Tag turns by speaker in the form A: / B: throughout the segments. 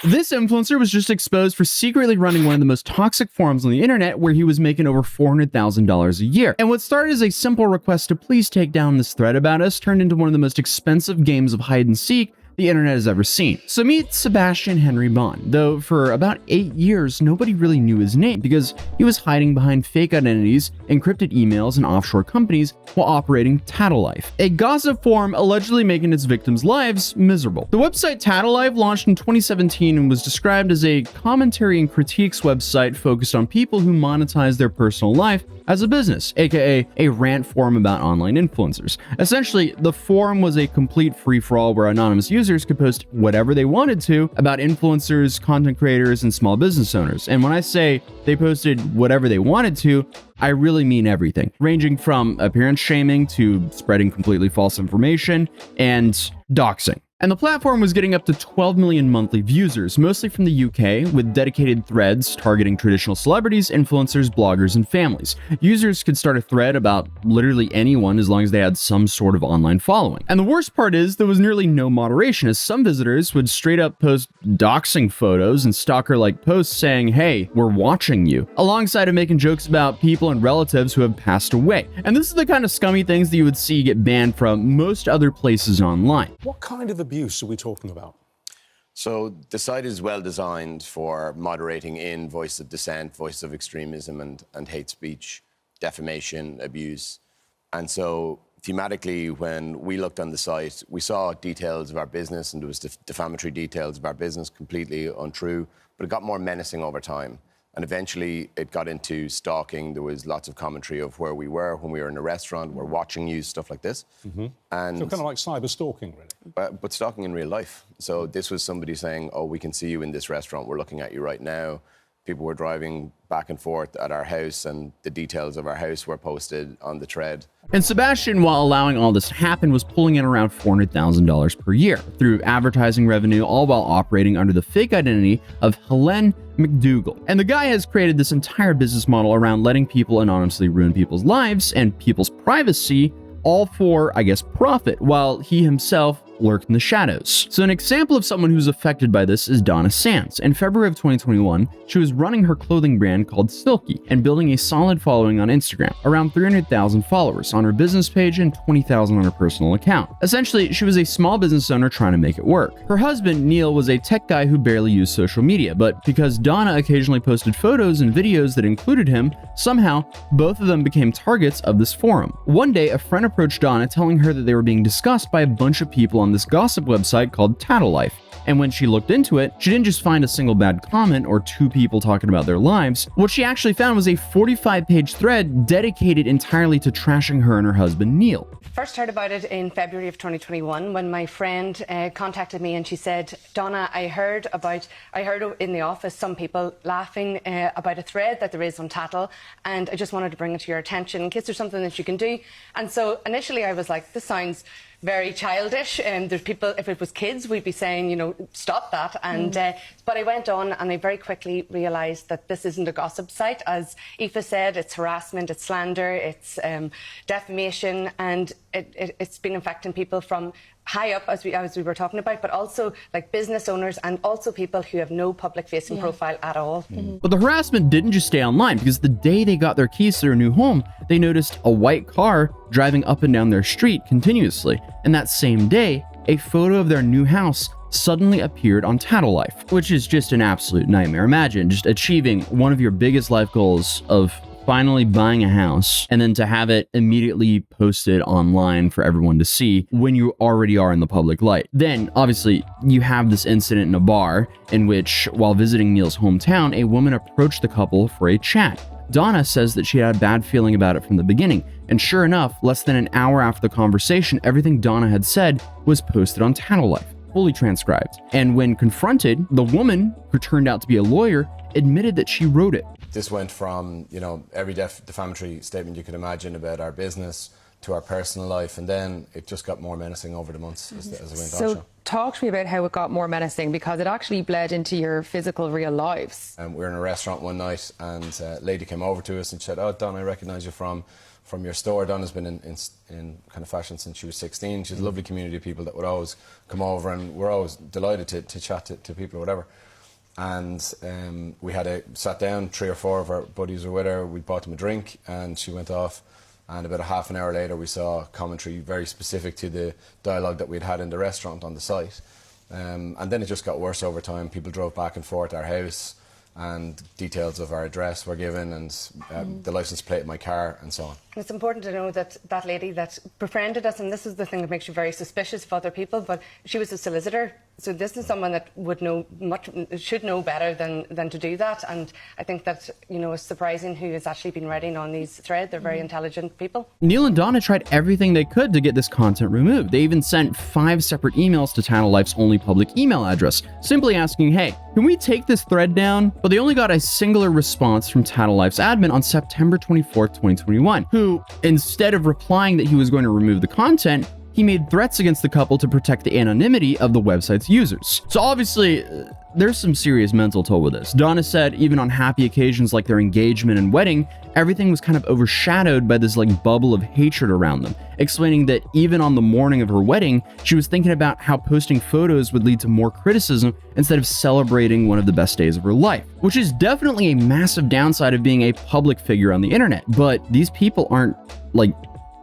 A: This influencer was just exposed for secretly running one of the most toxic forums on the internet, where he was making over $400,000 a year. And what started as a simple request to please take down this thread about us turned into one of the most expensive games of hide and seek the internet has ever seen. So meet Sebastian Henry Bond, though for about 8 years, nobody really knew his name because he was hiding behind fake identities, encrypted emails, and offshore companies while operating Tattleife, a gossip forum allegedly making its victims' lives miserable. The website Tattleife launched in 2017 and was described as a commentary and critiques website focused on people who monetize their personal life as a business, aka a rant forum about online influencers. Essentially, the forum was a complete free-for-all where anonymous users could post whatever they wanted to about influencers, content creators, and small business owners. And when I say they posted whatever they wanted to, I really mean everything, ranging from appearance shaming to spreading completely false information and doxing. And the platform was getting up to 12 million monthly users, mostly from the UK, with dedicated threads targeting traditional celebrities, influencers, bloggers, and families. Users could start a thread about literally anyone as long as they had some sort of online following. And the worst part is there was nearly no moderation, as some visitors would straight up post doxing photos and stalker-like posts saying, "Hey, we're watching you," alongside of making jokes about people and relatives who have passed away. And this is the kind of scummy things that you would see get banned from most other places online.
B: What kind of abuse are we talking about?
C: So the site is well designed for moderating in voice of dissent, voice of extremism and hate speech, defamation, abuse. And so thematically, when we looked on the site, we saw details of our business, and there was defamatory details of our business, completely untrue, but it got more menacing over time. And eventually it got into stalking. There was lots of commentary of where we were when we were in a restaurant, we're watching you, stuff like this. And
B: So kind of like cyber stalking, really.
C: but stalking in real life. So this was somebody saying, "Oh, we can see you in this restaurant. We're looking at you right now." People were driving back and forth at our house, and the details of our house were posted on the thread.
A: And Sebastian, while allowing all this to happen, was pulling in around $400,000 per year through advertising revenue, all while operating under the fake identity of Helen McDougall. And the guy has created this entire business model around letting people anonymously ruin people's lives and people's privacy, all for, I guess, profit, while he himself lurked in the shadows. So an example of someone who's affected by this is Donna Sands. In February of 2021, she was running her clothing brand called Silky and building a solid following on Instagram, around 300,000 followers on her business page and 20,000 on her personal account. Essentially, she was a small business owner trying to make it work. Her husband, Neil, was a tech guy who barely used social media, but because Donna occasionally posted photos and videos that included him, somehow both of them became targets of this forum. One day, a friend approached Donna telling her that they were being discussed by a bunch of people on this gossip website called Tattleife. And when she looked into it, she didn't just find a single bad comment or two people talking about their lives. What she actually found was a 45-page thread dedicated entirely to trashing her and her husband, Neil.
D: First heard about it in February of 2021 when my friend contacted me and she said, "Donna, I heard in the office some people laughing about a thread that there is on Tattle, and I just wanted to bring it to your attention in case there's something that you can do." And so initially I was like, this sounds very childish, and there's people, if it was kids, we'd be saying, you know, stop that. And but I went on and I very quickly realised that this isn't a gossip site. As Aoife said, it's harassment, it's slander, it's defamation, and it's been affecting people from high up, as we were talking about, but also like business owners and also people who have no public facing profile at all.
A: But the harassment didn't just stay online, because the day they got their keys to their new home, they noticed a white car driving up and down their street continuously. And that same day, a photo of their new house suddenly appeared on Tattleife, which is just an absolute nightmare. Imagine just achieving one of your biggest life goals of finally buying a house, and then to have it immediately posted online for everyone to see when you already are in the public light. Then, obviously, you have this incident in a bar in which, while visiting Neil's hometown, a woman approached the couple for a chat. Donna says that she had a bad feeling about it from the beginning, and sure enough, less than an hour after the conversation, everything Donna had said was posted on Tattleife, fully transcribed. And when confronted, the woman, who turned out to be a lawyer, admitted that she wrote it.
C: This went from, you know, every defamatory statement you could imagine about our business to our personal life, and then it just got more menacing over the months as it went on.
E: So talk to me about how it got more menacing, because it actually bled into your physical real lives.
C: We were in a restaurant one night, and a lady came over to us and said, "Oh, Don, I recognise you from your store." Donna's been in kind of fashion since she was 16. She's a lovely community of people that would always come over, and we're always delighted to chat to people or whatever.
F: and we sat down, 3 or 4 of our buddies were with her, we bought them a drink, and she went off. And about a half an hour later, we saw commentary very specific to the dialogue that we'd had in the restaurant on the site. And then it just got worse over time. People drove back and forth our house, and details of our address were given, and the license plate of my car, and so on.
D: It's important to know that that lady that befriended us, and this is the thing that makes you very suspicious of other people, but she was a solicitor. So this is someone that would know should know better than to do that. And I think that, you know, it's surprising who has actually been writing on these threads. They're very intelligent people.
A: Neil and Donna tried everything they could to get this content removed. They even sent 5 separate emails to Tattle Life's only public email address, simply asking, hey, can we take this thread down? But they only got a singular response from Tattle Life's admin on September 24th, 2021, who, instead of replying that he was going to remove the content, he made threats against the couple to protect the anonymity of the website's users. So obviously, there's some serious mental toll with this. Donna said even on happy occasions like their engagement and wedding, everything was kind of overshadowed by this like bubble of hatred around them, explaining that even on the morning of her wedding, she was thinking about how posting photos would lead to more criticism instead of celebrating one of the best days of her life, which is definitely a massive downside of being a public figure on the internet. But these people aren't like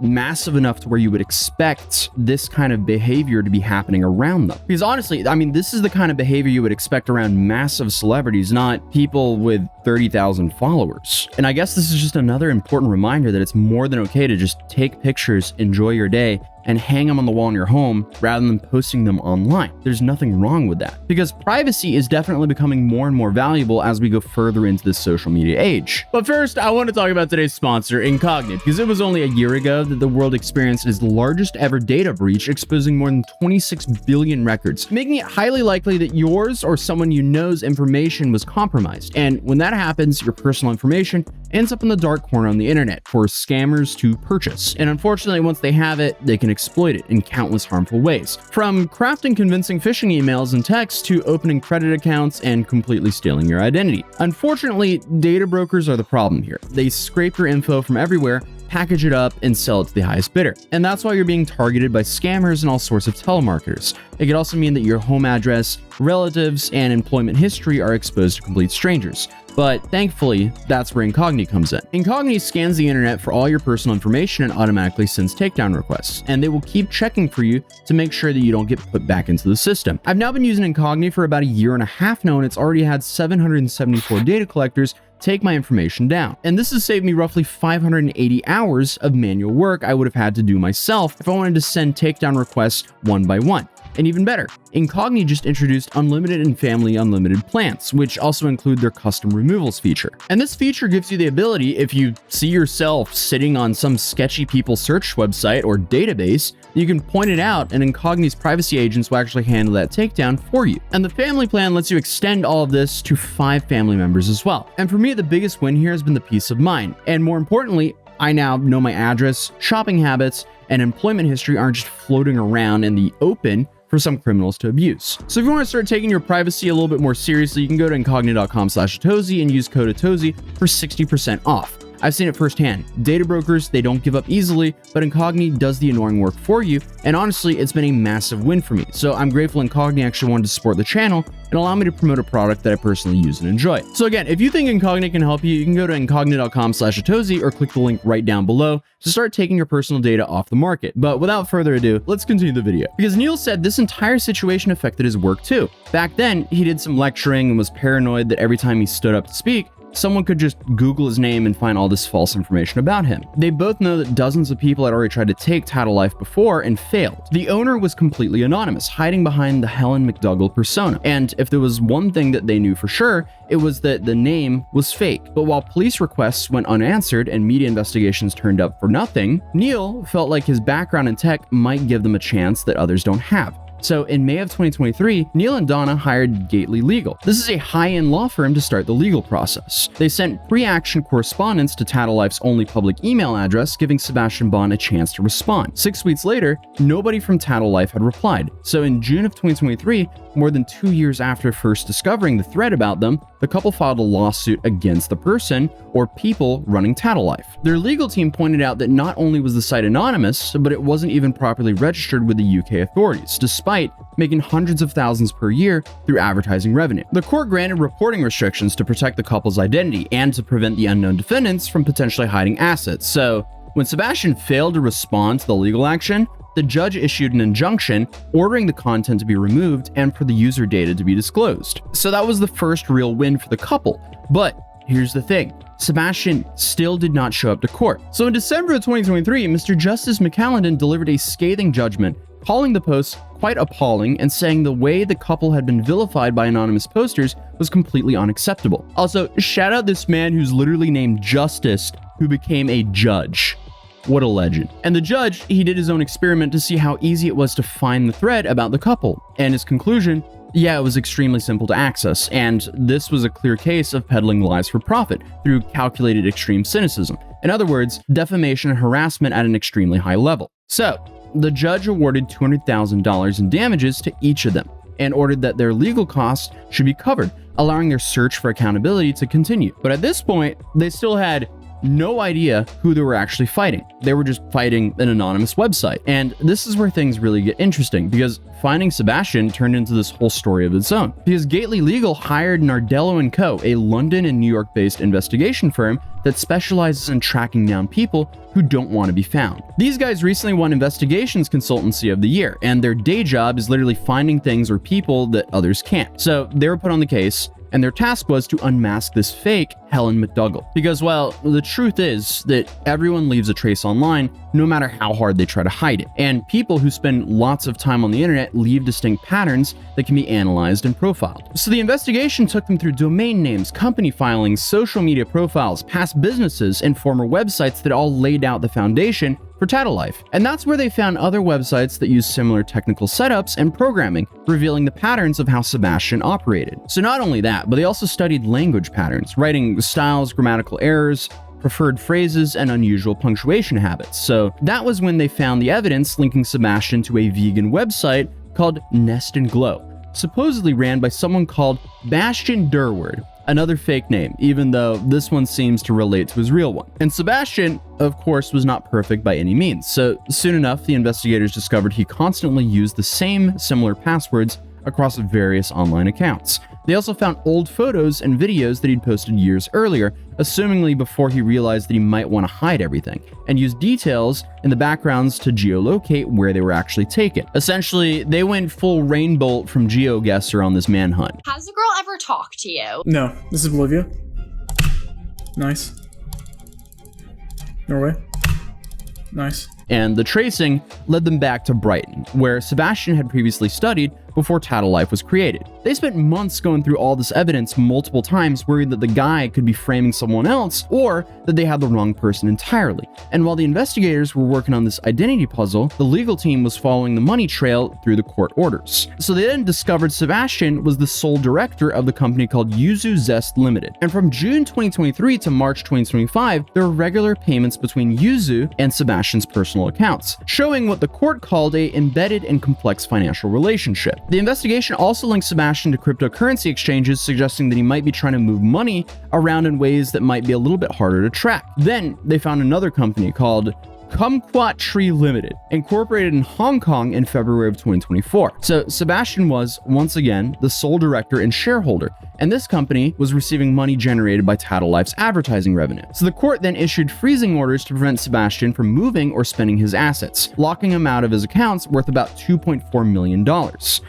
A: massive enough to where you would expect this kind of behavior to be happening around them. Because honestly, I mean, this is the kind of behavior you would expect around massive celebrities, not people with 30,000 followers. And I guess this is just another important reminder that it's more than okay to just take pictures, enjoy your day, and hang them on the wall in your home rather than posting them online. There's nothing wrong with that, because privacy is definitely becoming more and more valuable as we go further into this social media age. But first, I want to talk about today's sponsor, Incognito, because it was only a year ago that the world experienced its largest ever data breach, exposing more than 26 billion records, making it highly likely that yours or someone you know's information was compromised. And when that happens, your personal information ends up in the dark corner on the internet for scammers to purchase. And unfortunately, once they have it, they can exploit it in countless harmful ways. From crafting convincing phishing emails and texts to opening credit accounts and completely stealing your identity. Unfortunately, data brokers are the problem here. They scrape your info from everywhere, package it up, and sell it to the highest bidder. And that's why you're being targeted by scammers and all sorts of telemarketers. It could also mean that your home address, relatives, and employment history are exposed to complete strangers. But thankfully, that's where Incognito comes in. Incognito scans the internet for all your personal information and automatically sends takedown requests, and they will keep checking for you to make sure that you don't get put back into the system. I've now been using Incognito for about a year and a half now, and it's already had 774 data collectors take my information down. And this has saved me roughly 580 hours of manual work I would have had to do myself if I wanted to send takedown requests one by one. And even better, Incognito just introduced unlimited and family unlimited plans, which also include their custom removals feature. And this feature gives you the ability, if you see yourself sitting on some sketchy people search website or database, you can point it out and Incognito's privacy agents will actually handle that takedown for you. And the family plan lets you extend all of this to 5 family members as well. And for me, the biggest win here has been the peace of mind. And more importantly, I now know my address, shopping habits, and employment history aren't just floating around in the open for some criminals to abuse. So if you want to start taking your privacy a little bit more seriously, you can go to incognito.com/Atozy and use code Atozy for 60% off. I've seen it firsthand. Data brokers, they don't give up easily, but Incognito does the annoying work for you, and honestly, it's been a massive win for me. So I'm grateful Incognito actually wanted to support the channel and allow me to promote a product that I personally use and enjoy. So again, if you think Incognito can help you, you can go to incognito.com/Atozy or click the link right down below to start taking your personal data off the market. But without further ado, let's continue the video. Because Neil said this entire situation affected his work too. Back then, he did some lecturing and was paranoid that every time he stood up to speak, someone could just Google his name and find all this false information about him. They both know that dozens of people had already tried to take Tattle Life before and failed. The owner was completely anonymous, hiding behind the Helen McDougall persona. And if there was one thing that they knew for sure, it was that the name was fake. But while police requests went unanswered and media investigations turned up for nothing, Neil felt like his background in tech might give them a chance that others don't have. So in May of 2023, Neil and Donna hired Gately Legal. This is a high-end law firm to start the legal process. They sent pre-action correspondence to Tattle Life's only public email address, giving Sebastian Bond a chance to respond. 6 weeks later, nobody from Tattle Life had replied. So in June of 2023, more than 2 years after first discovering the thread about them, the couple filed a lawsuit against the person or people running Tattleife. Their legal team pointed out that not only was the site anonymous, but it wasn't even properly registered with the UK authorities, despite making hundreds of thousands per year through advertising revenue. The court granted reporting restrictions to protect the couple's identity and to prevent the unknown defendants from potentially hiding assets. So, when Sebastian failed to respond to the legal action, the judge issued an injunction ordering the content to be removed and for the user data to be disclosed. So that was the first real win for the couple. But here's the thing. Sebastian still did not show up to court. So in December of 2023, Mr. Justice McCallendon delivered a scathing judgment, calling the post quite appalling and saying the way the couple had been vilified by anonymous posters was completely unacceptable. Also, shout out this man who's literally named Justice, who became a judge. What a legend. And the judge, he did his own experiment to see how easy it was to find the thread about the couple. And his conclusion, yeah, it was extremely simple to access, and this was a clear case of peddling lies for profit through calculated extreme cynicism. In other words, defamation and harassment at an extremely high level. So, the judge awarded $200,000 in damages to each of them and ordered that their legal costs should be covered, allowing their search for accountability to continue. But at this point, they still had no idea who they were actually fighting. They were just fighting an anonymous website. And this is where things really get interesting, because finding Sebastian turned into this whole story of its own. Because Gately Legal hired Nardello & Co., a London and New York-based investigation firm that specializes in tracking down people who don't want to be found. These guys recently won Investigations Consultancy of the Year, and their day job is literally finding things or people that others can't. So they were put on the case, and their task was to unmask this fake Helen McDougall. Because, well, the truth is that everyone leaves a trace online, no matter how hard they try to hide it. And people who spend lots of time on the internet leave distinct patterns that can be analyzed and profiled. So the investigation took them through domain names, company filings, social media profiles, past businesses, and former websites that all laid out the foundation for Tattleife. And that's where they found other websites that use similar technical setups and programming, revealing the patterns of how Sebastian operated. So not only that, but they also studied language patterns, writing styles, grammatical errors, preferred phrases, and unusual punctuation habits. So that was when they found the evidence linking Sebastian to a vegan website called Nest and Glow, supposedly ran by someone called Bastian Durward, another fake name, even though this one seems to relate to his real one. And Sebastian, of course, was not perfect by any means, so soon enough the investigators discovered he constantly used the same similar passwords across various online accounts. They also found old photos and videos that he'd posted years earlier, assumingly before he realized that he might want to hide everything, and used details in the backgrounds to geolocate where they were actually taken. Essentially, they went full Rainbolt from GeoGuessr on this manhunt.
G: Has a girl ever talked to you?
H: No, this is Bolivia. Nice. Norway. Nice.
A: And the tracing led them back to Brighton, where Sebastian had previously studied before Tattleife was created. They spent months going through all this evidence multiple times, worried that the guy could be framing someone else or that they had the wrong person entirely. And while the investigators were working on this identity puzzle, the legal team was following the money trail through the court orders. So they then discovered Sebastian was the sole director of the company called Yuzu Zest Limited. And from June 2023 to March 2025, there were regular payments between Yuzu and Sebastian's personal accounts, showing what the court called a embedded and complex financial relationship. The investigation also linked Sebastian to cryptocurrency exchanges, suggesting that he might be trying to move money around in ways that might be a little bit harder to track. Then they found another company called Kumquat Tree Limited, incorporated in Hong Kong in February of 2024. So Sebastian was, once again, the sole director and shareholder, and this company was receiving money generated by Tattleife's advertising revenue. So the court then issued freezing orders to prevent Sebastian from moving or spending his assets, locking him out of his accounts worth about $2.4 million.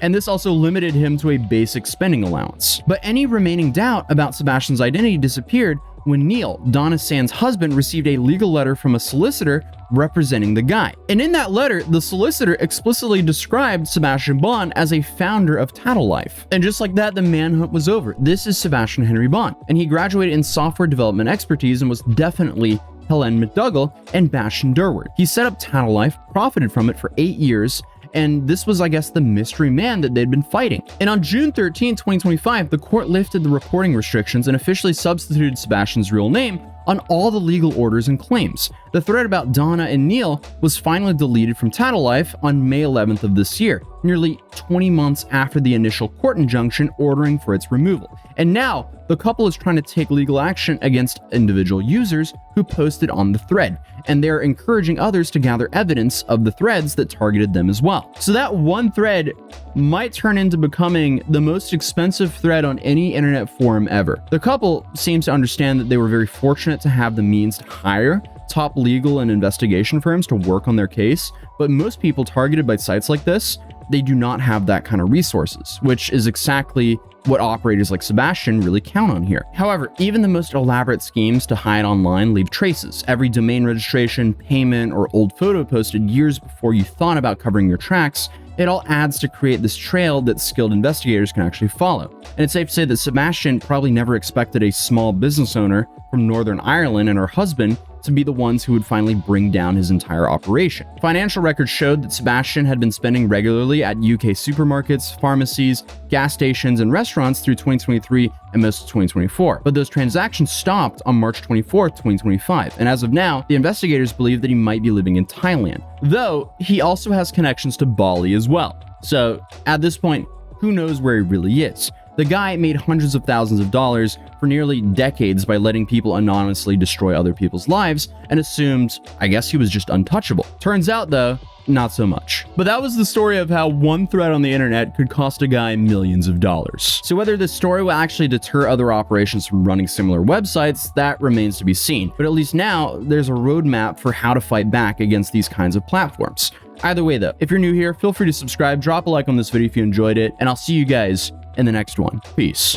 A: And this also limited him to a basic spending allowance. But any remaining doubt about Sebastian's identity disappeared when Neil, Donna Sand's husband, received a legal letter from a solicitor representing the guy. And in that letter, the solicitor explicitly described Sebastian Bond as a founder of Tattleife. And just like that, the manhunt was over. This is Sebastian Henry Bond, and he graduated in software development expertise and was definitely Helen McDougall and Bastian Durward. He set up Tattleife, profited from it for 8 years, and this was, I guess, the mystery man that they'd been fighting. And on June 13, 2025, the court lifted the reporting restrictions and officially substituted Sebastian's real name on all the legal orders and claims. The thread about Donna and Neil was finally deleted from Tattle Life on May 11th of this year, nearly 20 months after the initial court injunction ordering for its removal. And now, the couple is trying to take legal action against individual users who posted on the thread, and they're encouraging others to gather evidence of the threads that targeted them as well. So that one thread might turn into becoming the most expensive thread on any internet forum ever. The couple seems to understand that they were very fortunate to have the means to hire top legal and investigation firms to work on their case, but most people targeted by sites like this, they do not have that kind of resources, which is exactly what operators like Sebastian really count on here. However, even the most elaborate schemes to hide online leave traces. Every domain registration, payment, or old photo posted years before you thought about covering your tracks, it all adds to create this trail that skilled investigators can actually follow. And it's safe to say that Sebastian probably never expected a small business owner from Northern Ireland and her husband to be the ones who would finally bring down his entire operation. Financial records showed that Sebastian had been spending regularly at UK supermarkets, pharmacies, gas stations, and restaurants through 2023 and most of 2024. But those transactions stopped on March 24th, 2025. And as of now, the investigators believe that he might be living in Thailand, though he also has connections to Bali as well. So at this point, who knows where he really is? The guy made hundreds of thousands of dollars for nearly decades by letting people anonymously destroy other people's lives and assumed, I guess, he was just untouchable. Turns out, though, not so much. But that was the story of how one thread on the internet could cost a guy millions of dollars. So whether this story will actually deter other operations from running similar websites, that remains to be seen. But at least now, there's a roadmap for how to fight back against these kinds of platforms. Either way, though, if you're new here, feel free to subscribe, drop a like on this video if you enjoyed it, and I'll see you guys in the next one. Peace.